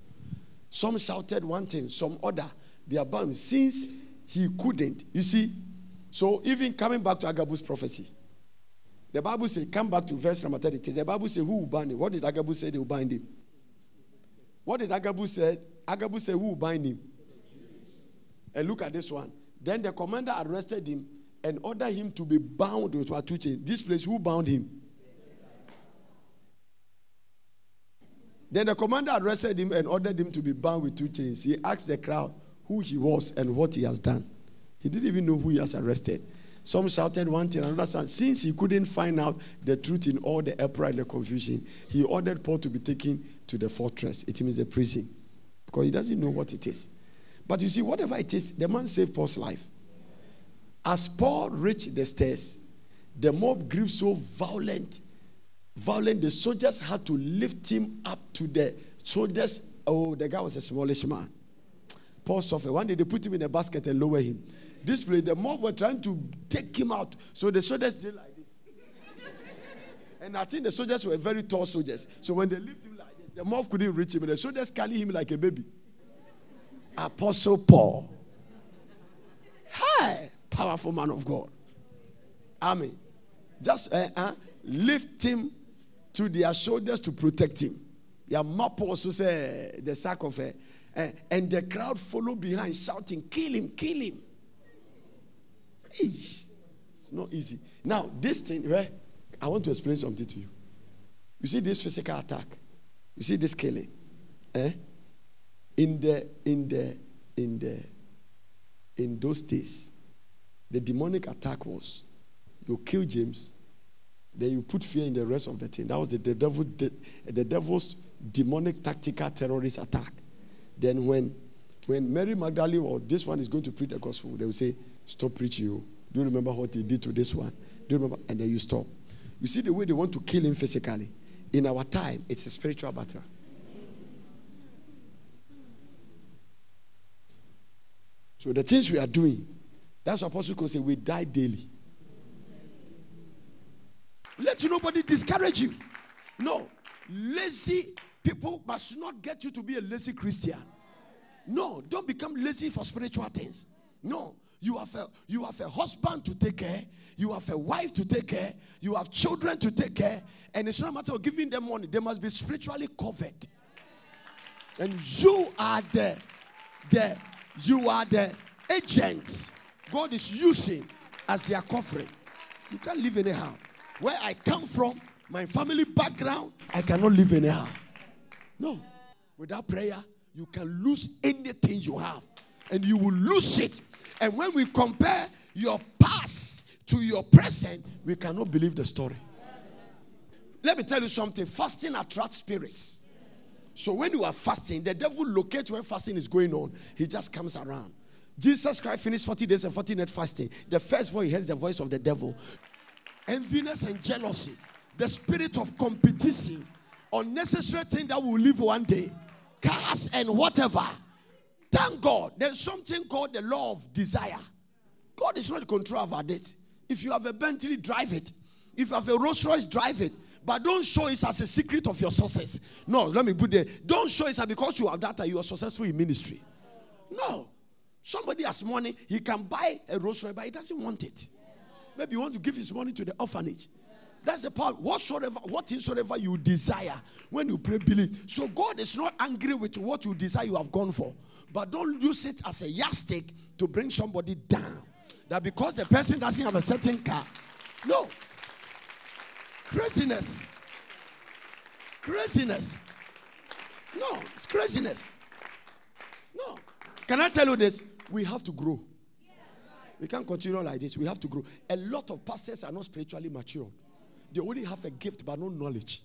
Some shouted one thing, some other. They are bound since he couldn't. You see, so even coming back to Agabus' prophecy, the Bible says, come back to verse number 33. The Bible says, who will bind him? What did Agabus say they will bind him? What did Agabus say? Agabus said, who will bind him? And look at this one. Then the commander arrested him and ordered him to be bound with 2 chains. This place, who bound him? Then the commander arrested him and ordered him to be bound with 2 chains. He asked the crowd who he was and what he has done. He didn't even know who he has arrested. Some shouted one thing, another shouted. Since he couldn't find out the truth in all the uproar and the confusion, he ordered Paul to be taken to the fortress. It means the prison. Because he doesn't know what it is. But you see, whatever it is, the man saved Paul's life. As Paul reached the stairs, the mob grew so violent, the soldiers had to lift him up to the soldiers. Oh, the guy was a smallish man. Paul suffered. One day they put him in a basket and lower him. This place, the mob were trying to take him out. So the soldiers did like this. And I think the soldiers were very tall soldiers. So when they lifted him like this, the mob couldn't reach him. And the soldiers carried him like a baby. Apostle Paul. Hi, powerful man of God. Amen. Just lift him to their shoulders to protect him. Their map also say the sack of her. And the crowd followed behind shouting, kill him, kill him. It's not easy. Now, this thing, right? I want to explain something to you. You see this physical attack? You see this killing? In those days, the demonic attack was you kill James, then you put fear in the rest of the thing. That was the devil's demonic tactical terrorist attack. Then when Mary Magdalene or this one is going to preach the gospel, they will say, stop preaching. Do you remember what he did to this one? Do you remember? And then you stop. You see the way they want to kill him physically. In our time, it's a spiritual battle. So the things we are doing, that's what Apostle could say, we die daily. Let nobody discourage you. No. Lazy people must not get you to be a lazy Christian. No, don't become lazy for spiritual things. No, you have a husband to take care. You have a wife to take care. You have children to take care. And it's not a matter of giving them money. They must be spiritually covered. And you are the agents God is using as their covering. You can't live anyhow. Where I come from, my family background, I cannot live anyhow. No. Without prayer, you can lose anything you have. And you will lose it. And when we compare your past to your present, we cannot believe the story. Let me tell you something. Fasting attracts spirits. So when you are fasting, the devil locates where fasting is going on. He just comes around. Jesus Christ finished 40 days and 40 nights fasting. The first voice, he hears the voice of the devil. Enviness and jealousy. The spirit of competition. Unnecessary thing that will live one day. Cars and whatever. Thank God. There's something called the law of desire. God is not in control about it. If you have a Bentley, drive it. If you have a Rolls Royce, drive it. But don't show it as a secret of your success. No, let me put it. Don't show it as because you have that you are successful in ministry. No. Somebody has money, he can buy a Rolls Royce, but he doesn't want it. Maybe he wants to give his money to the orphanage. That's the part. Whatsoever you desire, when you pray, believe. So God is not angry with what you desire you have gone for. But don't use it as a yardstick to bring somebody down. That because the person doesn't have a certain car. No. Craziness. Craziness. No, it's craziness. No. Can I tell you this? We have to grow. We can't continue like this. We have to grow. A lot of pastors are not spiritually mature. They only have a gift but no knowledge.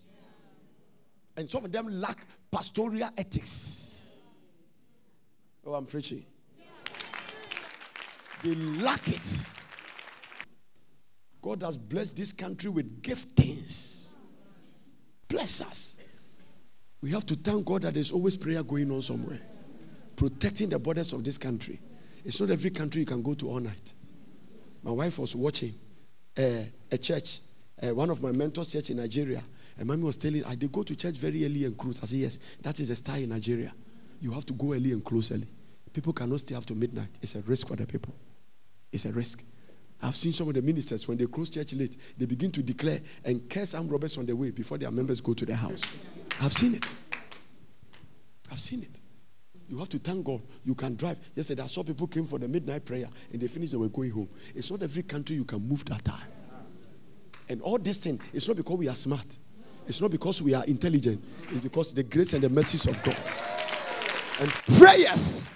And some of them lack pastoral ethics. Oh, I'm preaching. They lack it. God has blessed this country with giftings. Bless us. We have to thank God that there's always prayer going on somewhere. Protecting the borders of this country. It's not every country you can go to all night. My wife was watching a church, one of my mentors' church in Nigeria. And mommy was telling, they go to church very early and close. I said, yes, that is the style in Nigeria. You have to go early and close early. People cannot stay up to midnight. It's a risk for the people. It's a risk. I've seen some of the ministers, when they close church late, they begin to declare and curse armed robbers on the way before their members go to their house. I've seen it. I've seen it. You have to thank God. You can drive. Yesterday, I saw people came for the midnight prayer and they finished, they were going home. It's not every country you can move that time. And all this thing, it's not because we are smart. It's not because we are intelligent. It's because the grace and the mercies of God. And prayers.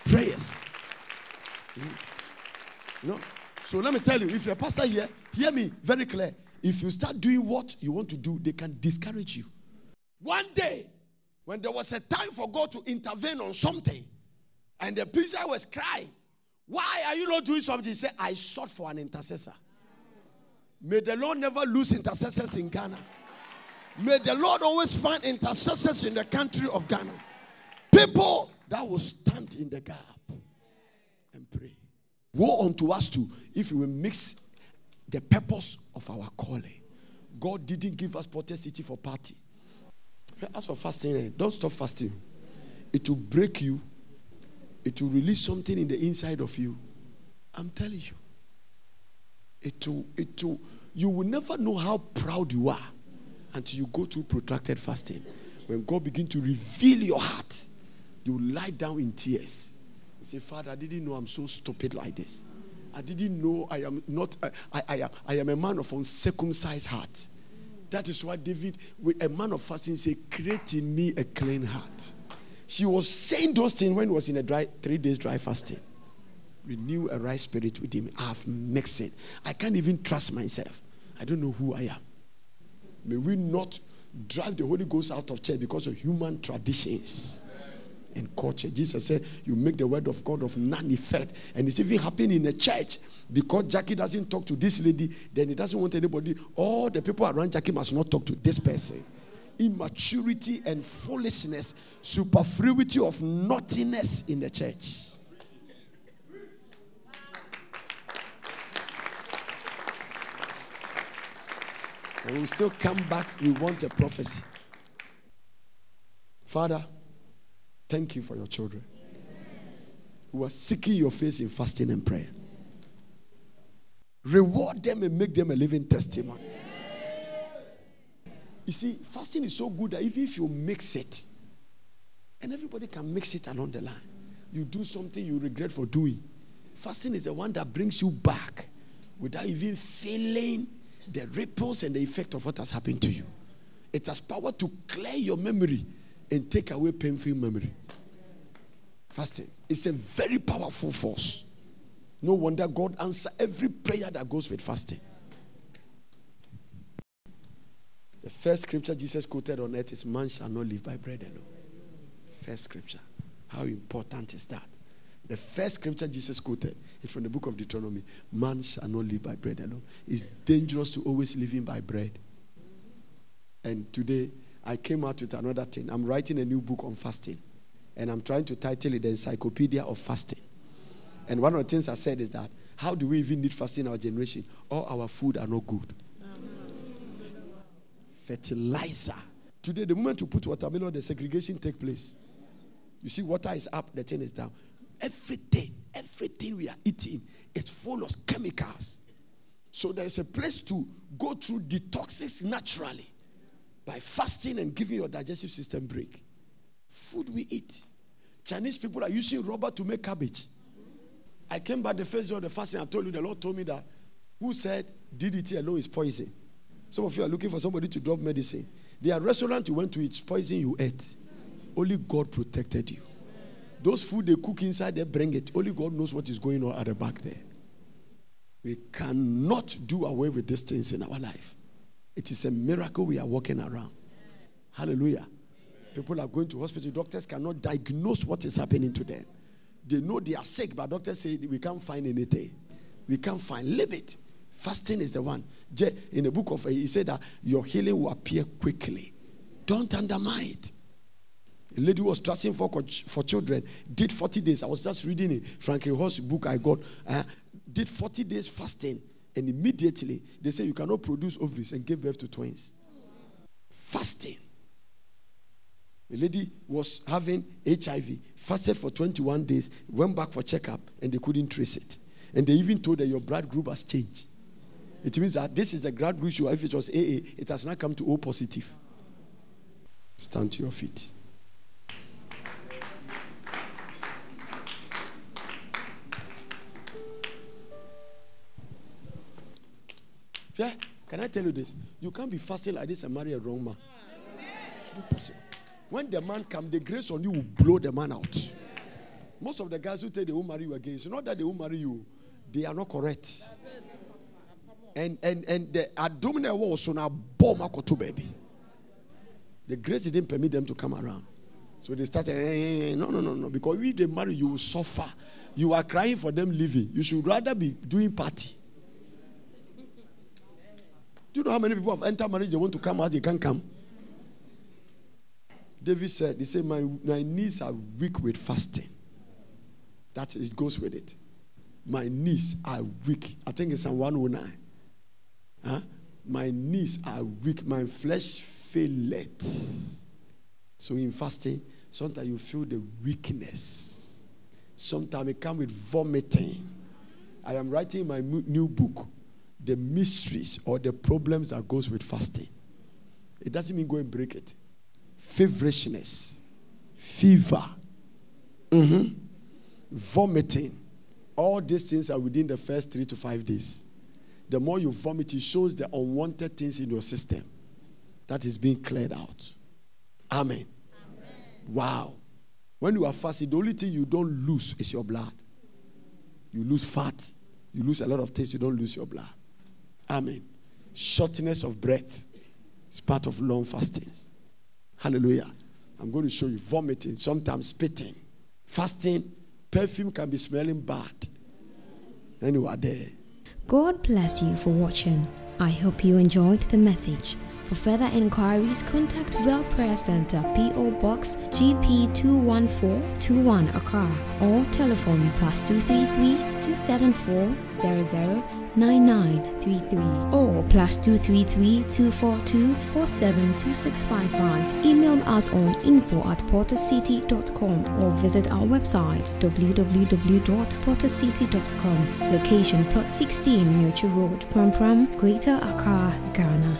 Prayers. No. So let me tell you, if you're a pastor here, hear me very clear. If you start doing what you want to do, they can discourage you. One day, when there was a time for God to intervene on something, and the preacher was crying, why are you not doing something? He said, I sought for an intercessor. May the Lord never lose intercessors in Ghana. May the Lord always find intercessors in the country of Ghana. People that will stand in the gap and pray. Woe unto us too if we will mix the purpose of our calling. God didn't give us Port City for party. As for fasting, don't stop fasting. It will break you. It will release something in the inside of you. I'm telling you. You will never know how proud you are until you go through protracted fasting. When God begins to reveal your heart, you lie down in tears. You say, Father, I didn't know I'm so stupid like this. I didn't know I am not. I am a man of uncircumcised heart. That is why David, with a man of fasting, said, create in me a clean heart. She was saying those things when he was in a 3 days dry fasting. Renew a right spirit within me. I have mixed it. I can't even trust myself. I don't know who I am. May we not drive the Holy Ghost out of church because of human traditions and culture. Jesus said, you make the word of God of none effect. And it's even happening in a church. Because Jackie doesn't talk to this lady, then he doesn't want anybody. All the people around Jackie must not talk to this person. Immaturity and foolishness, superfluity of naughtiness in the church. And we still come back, we want a prophecy. Father, thank you for your children who are seeking your face in fasting and prayer. Reward them and make them a living testimony. You see, fasting is so good that even if you mix it, and everybody can mix it along the line, you do something you regret for doing. Fasting is the one that brings you back without even feeling the ripples and the effect of what has happened to you. It has power to clear your memory and take away painful memory. Fasting is a very powerful force. No wonder God answers every prayer that goes with fasting. The first scripture Jesus quoted on earth is, man shall not live by bread alone. First scripture. How important is that? The first scripture Jesus quoted is from the book of Deuteronomy. Man shall not live by bread alone. It's dangerous to always live by bread. And today, I came out with another thing. I'm writing a new book on fasting. And I'm trying to title it The Encyclopedia of Fasting. And one of the things I said is that, how do we even need fasting in our generation? All our food are not good. Fertilizer. Today, the moment you put watermelon, the segregation takes place. You see, water is up, the thing is down. Everything we are eating is full of chemicals. So there is a place to go through detoxes naturally by fasting and giving your digestive system break. Food we eat. Chinese people are using rubber to make cabbage. I came back the first day of the fasting. I told you, the Lord told me that who said DDT alone is poison. Some of you are looking for somebody to drop medicine. There are restaurants you went to, it's poison you ate. Only God protected you. Those food they cook inside, they bring it. Only God knows what is going on at the back there. We cannot do away with these things in our life. It is a miracle we are walking around. Hallelujah. People are going to hospital. Doctors cannot diagnose what is happening to them. They know they are sick, but doctors say we can't find anything. We can't find. Leave it. Fasting is the one. In the book of, he said that your healing will appear quickly. Don't undermine it. A lady who was trusting for children did 40 days. I was just reading it. Frankie Hall's book I got. Did 40 days fasting. And immediately, they say you cannot produce ovaries and give birth to twins. Fasting. A lady was having HIV. Fasted for 21 days. Went back for checkup. And they couldn't trace it. And they even told her your blood group has changed. It means that this is the blood group. If it was AA, it has now come to O positive. Stand to your feet. Yeah, can I tell you this? You can't be fasting like this and marry a wrong man. It's not possible. When the man comes, the grace on you will blow the man out. Most of the guys who tell they won't marry you again, it's not that they won't marry you. They are not correct. And the abdominal wall so now bomb to baby. The grace didn't permit them to come around. So they started, no. Because if they marry, you will suffer. You are crying for them leaving. You should rather be doing party. Do you know how many people have entered marriage, they want to come out, they can't come? David said, he said, my knees are weak with fasting. That it goes with it. My knees are weak. I think it's Psalm 109. My knees are weak. My flesh faileth. So in fasting, sometimes you feel the weakness. Sometimes it comes with vomiting. I am writing my new book, The Mysteries or the Problems that goes with fasting. It doesn't mean go and break it. Feverishness, fever, vomiting. All these things are within the first 3 to 5 days. The more you vomit, it shows the unwanted things in your system that is being cleared out. Amen. Wow. When you are fasting, the only thing you don't lose is your blood. You lose fat. You lose a lot of things. You don't lose your blood. Amen. Shortness of breath is part of long fastings. Hallelujah. I'm going to show you vomiting, sometimes spitting. Fasting, perfume can be smelling bad. And you are there. God bless you for watching. I hope you enjoyed the message. For further inquiries, contact Well Prayer Center, P.O. Box GP 21421 Accra, or telephone +233 274 009933 or +233 242 472655. Email us on info@portercity.com or visit our website www.portercity.com. Location Plot 16, Nurture Road, Pram Pram, Greater Accra, Ghana.